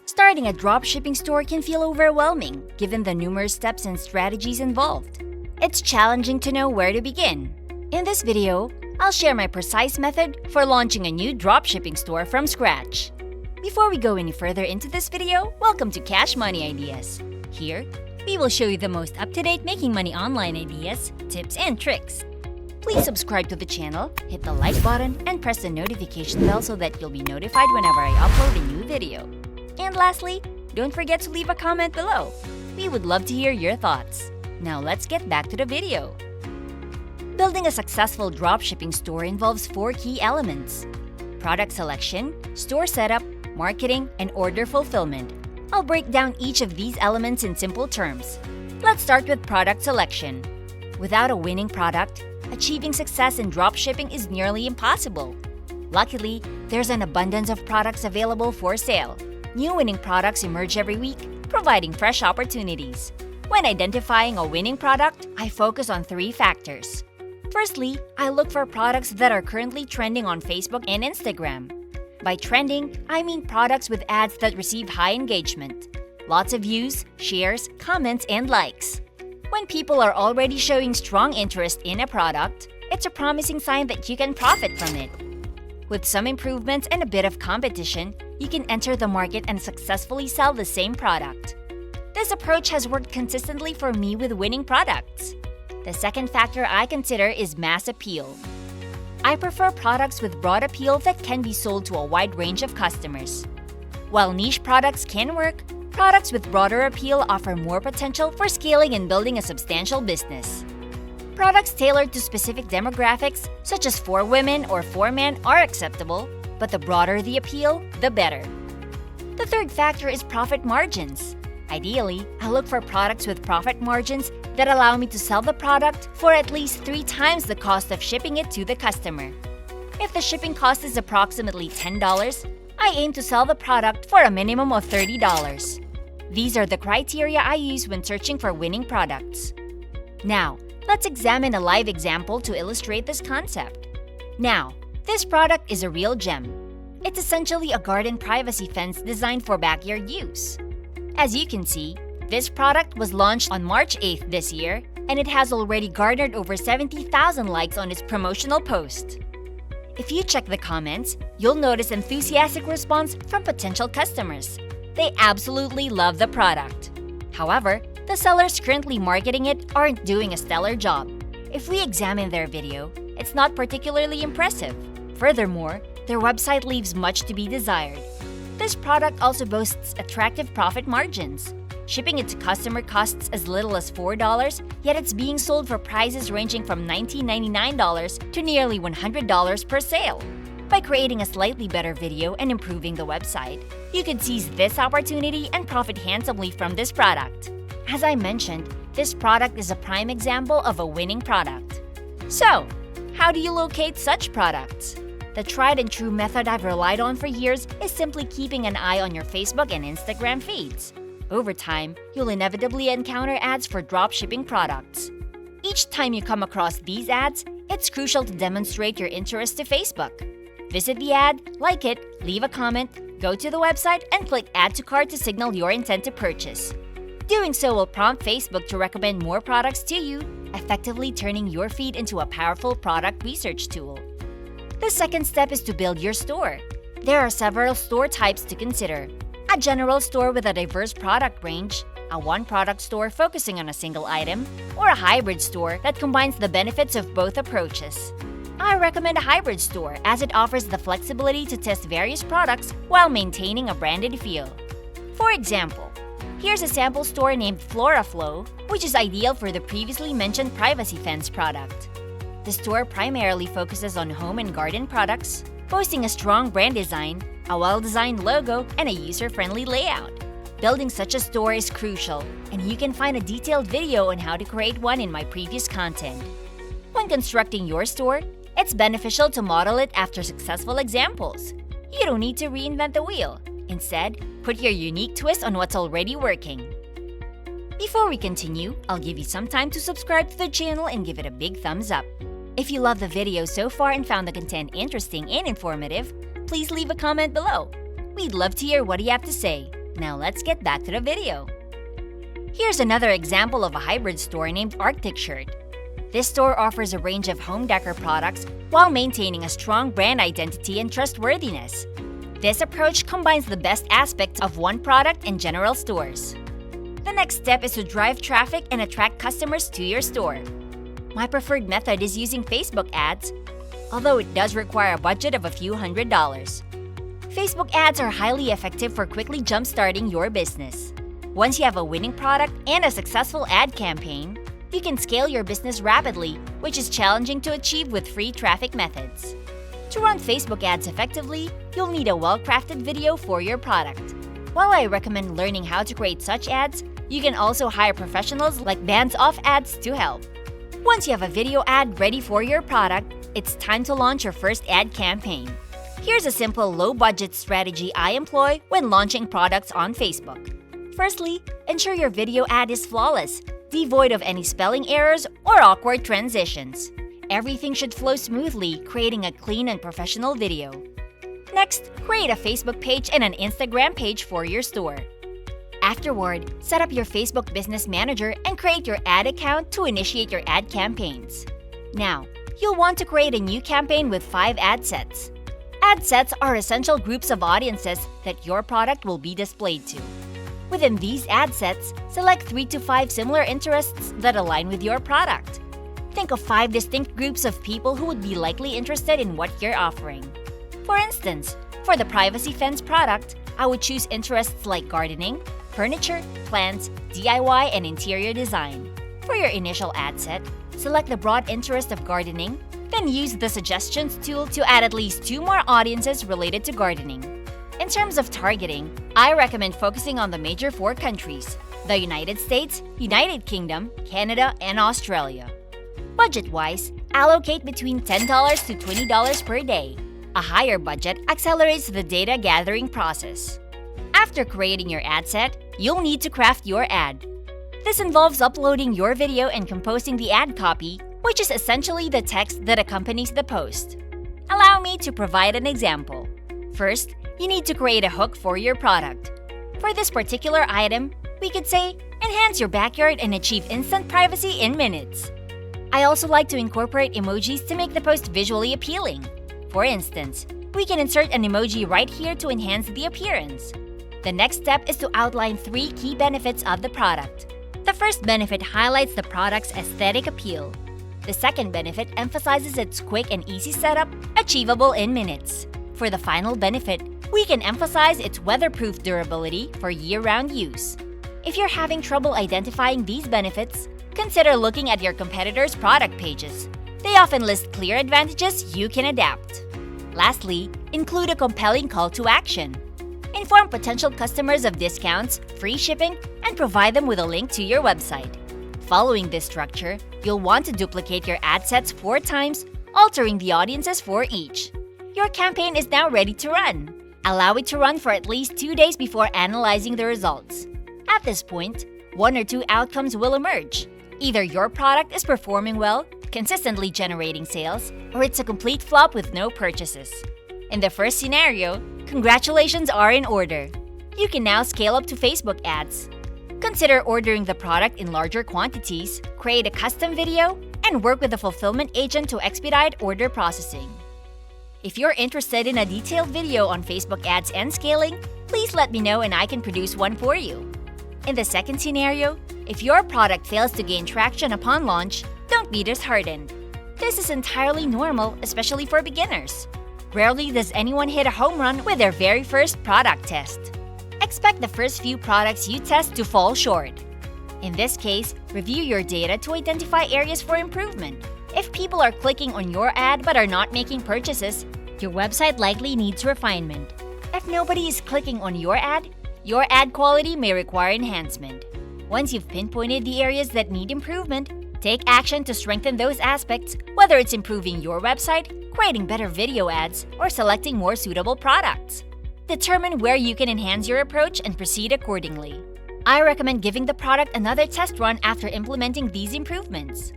Starting a dropshipping store can feel overwhelming given the numerous steps and strategies involved. It's challenging to know where to begin. In this video, I'll share my precise method for launching a new dropshipping store from scratch. Before we go any further into this video, welcome to Cash Money Ideas. Here, we will show you the most up-to-date making money online ideas, tips, and tricks. Please subscribe to the channel, hit the like button, and press the notification bell so that you'll be notified whenever I upload a new video. And lastly, don't forget to leave a comment below. We would love to hear your thoughts. Now let's get back to the video. Building a successful dropshipping store involves 4 key elements: product selection, store setup, marketing, and order fulfillment. I'll break down each of these elements in simple terms. Let's start with product selection. Without a winning product, achieving success in dropshipping is nearly impossible. Luckily, there's an abundance of products available for sale. New winning products emerge every week, providing fresh opportunities. When identifying a winning product, I focus on 3 factors. Firstly, I look for products that are currently trending on Facebook and Instagram. By trending, I mean products with ads that receive high engagement. Lots of views, shares, comments, and likes. When people are already showing strong interest in a product, it's a promising sign that you can profit from it. With some improvements and a bit of competition, you can enter the market and successfully sell the same product. This approach has worked consistently for me with winning products. The second factor I consider is mass appeal. I prefer products with broad appeal that can be sold to a wide range of customers. While niche products can work, products with broader appeal offer more potential for scaling and building a substantial business. Products tailored to specific demographics, such as for women or for men, are acceptable, but the broader the appeal, the better. The third factor is profit margins. Ideally, I look for products with profit margins that allow me to sell the product for at least 3 times the cost of shipping it to the customer. If the shipping cost is approximately $10, I aim to sell the product for a minimum of $30. These are the criteria I use when searching for winning products. Now, let's examine a live example to illustrate this concept. Now, this product is a real gem. It's essentially a garden privacy fence designed for backyard use. As you can see, this product was launched on March 8th this year, and it has already garnered over 70,000 likes on its promotional post. If you check the comments, you'll notice enthusiastic response from potential customers. They absolutely love the product. However, the sellers currently marketing it aren't doing a stellar job. If we examine their video, it's not particularly impressive. Furthermore, their website leaves much to be desired. This product also boasts attractive profit margins. Shipping it to customer costs as little as $4, yet it's being sold for prices ranging from $19.99 to nearly $100 per sale. By creating a slightly better video and improving the website, you could seize this opportunity and profit handsomely from this product. As I mentioned, this product is a prime example of a winning product. So, how do you locate such products? The tried and true method I've relied on for years is simply keeping an eye on your Facebook and Instagram feeds. Over time, you'll inevitably encounter ads for dropshipping products. Each time you come across these ads, it's crucial to demonstrate your interest to Facebook. Visit the ad, like it, leave a comment, go to the website, and click Add to Cart to signal your intent to purchase. Doing so will prompt Facebook to recommend more products to you, effectively turning your feed into a powerful product research tool. The second step is to build your store. There are several store types to consider: a general store with a diverse product range, a one-product store focusing on a single item, or a hybrid store that combines the benefits of both approaches. I recommend a hybrid store as it offers the flexibility to test various products while maintaining a branded feel. For example, here's a sample store named FloraFlow, which is ideal for the previously mentioned privacy fence product. The store primarily focuses on home and garden products, boasting a strong brand design, a well-designed logo, and a user-friendly layout. Building such a store is crucial, and you can find a detailed video on how to create one in my previous content. When constructing your store, it's beneficial to model it after successful examples. You don't need to reinvent the wheel. Instead, put your unique twist on what's already working. Before we continue, I'll give you some time to subscribe to the channel and give it a big thumbs up. If you love the video so far and found the content interesting and informative, please leave a comment below. We'd love to hear what you have to say. Now let's get back to the video. Here's another example of a hybrid store named Arctic Shirt. This store offers a range of home decor products while maintaining a strong brand identity and trustworthiness. This approach combines the best aspects of one product in general stores. The next step is to drive traffic and attract customers to your store. My preferred method is using Facebook ads, although it does require a budget of a few $100s. Facebook ads are highly effective for quickly jump-starting your business. Once you have a winning product and a successful ad campaign, you can scale your business rapidly, which is challenging to achieve with free traffic methods. To run Facebook ads effectively, you'll need a well-crafted video for your product. While I recommend learning how to create such ads, you can also hire professionals like Bands Off Ads to help. Once you have a video ad ready for your product, it's time to launch your first ad campaign. Here's a simple low-budget strategy I employ when launching products on Facebook. Firstly, ensure your video ad is flawless, devoid of any spelling errors or awkward transitions. Everything should flow smoothly, creating a clean and professional video. Next, create a Facebook page and an Instagram page for your store. Afterward, set up your Facebook Business Manager and create your ad account to initiate your ad campaigns. Now, you'll want to create a new campaign with 5 ad sets. Ad sets are essential groups of audiences that your product will be displayed to. Within these ad sets, select 3 to 5 similar interests that align with your product. Think of 5 distinct groups of people who would be likely interested in what you're offering. For instance, for the privacy fence product, I would choose interests like gardening, furniture, plants, DIY, and interior design. For your initial ad set, select the broad interest of gardening, then use the suggestions tool to add at least 2 more audiences related to gardening. In terms of targeting, I recommend focusing on the major 4 countries: the United States, United Kingdom, Canada, and Australia. Budget-wise, allocate between $10 to $20 per day. A higher budget accelerates the data gathering process. After creating your ad set, you'll need to craft your ad. This involves uploading your video and composing the ad copy, which is essentially the text that accompanies the post. Allow me to provide an example. First, you need to create a hook for your product. For this particular item, we could say, enhance your backyard and achieve instant privacy in minutes. I also like to incorporate emojis to make the post visually appealing. For instance, we can insert an emoji right here to enhance the appearance. The next step is to outline 3 key benefits of the product. The first benefit highlights the product's aesthetic appeal. The second benefit emphasizes its quick and easy setup, achievable in minutes. For the final benefit, we can emphasize its weatherproof durability for year-round use. If you're having trouble identifying these benefits, consider looking at your competitors' product pages. They often list clear advantages you can adapt. Lastly, include a compelling call to action. Inform potential customers of discounts, free shipping, and provide them with a link to your website. Following this structure, you'll want to duplicate your ad sets 4 times, altering the audiences for each. Your campaign is now ready to run. Allow it to run for at least 2 days before analyzing the results. At this point, 1 or 2 outcomes will emerge. Either your product is performing well, consistently generating sales, or it's a complete flop with no purchases. In the first scenario, congratulations are in order. You can now scale up to Facebook ads. Consider ordering the product in larger quantities, create a custom video, and work with a fulfillment agent to expedite order processing. If you're interested in a detailed video on Facebook ads and scaling, please let me know and I can produce one for you. In the second scenario, if your product fails to gain traction upon launch, don't be disheartened. This is entirely normal, especially for beginners. Rarely does anyone hit a home run with their very first product test. Expect the first few products you test to fall short. In this case, review your data to identify areas for improvement. If people are clicking on your ad but are not making purchases, your website likely needs refinement. If nobody is clicking on your ad quality may require enhancement. Once you've pinpointed the areas that need improvement, take action to strengthen those aspects, whether it's improving your website, creating better video ads, or selecting more suitable products. Determine where you can enhance your approach and proceed accordingly. I recommend giving the product another test run after implementing these improvements.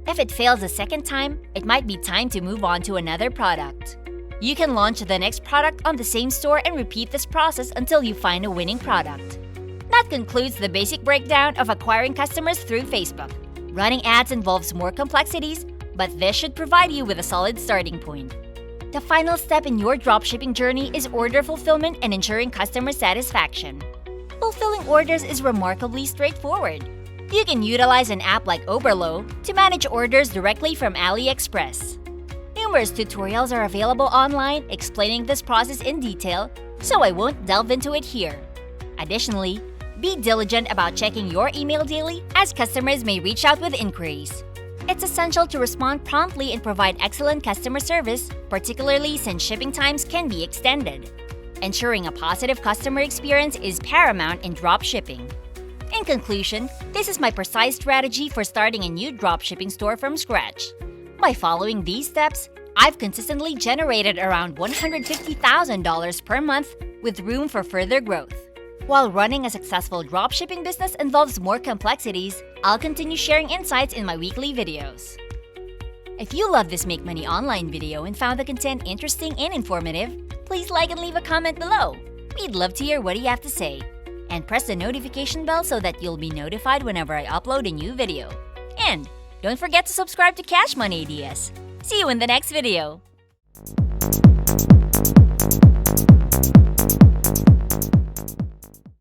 If it fails a second time, it might be time to move on to another product. You can launch the next product on the same store and repeat this process until you find a winning product. That concludes the basic breakdown of acquiring customers through Facebook. Running ads involves more complexities, but this should provide you with a solid starting point. The final step in your dropshipping journey is order fulfillment and ensuring customer satisfaction. Fulfilling orders is remarkably straightforward. You can utilize an app like Oberlo to manage orders directly from AliExpress. Numerous tutorials are available online explaining this process in detail, so I won't delve into it here. Additionally, be diligent about checking your email daily, as customers may reach out with inquiries. It's essential to respond promptly and provide excellent customer service, particularly since shipping times can be extended. Ensuring a positive customer experience is paramount in dropshipping. In conclusion, this is my precise strategy for starting a new dropshipping store from scratch. By following these steps, I've consistently generated around $150,000 per month with room for further growth. While running a successful dropshipping business involves more complexities, I'll continue sharing insights in my weekly videos. If you love this Make Money Online video and found the content interesting and informative, please like and leave a comment below. We'd love to hear what you have to say. And press the notification bell so that you'll be notified whenever I upload a new video. And don't forget to subscribe to Cash Money Ideas. See you in the next video!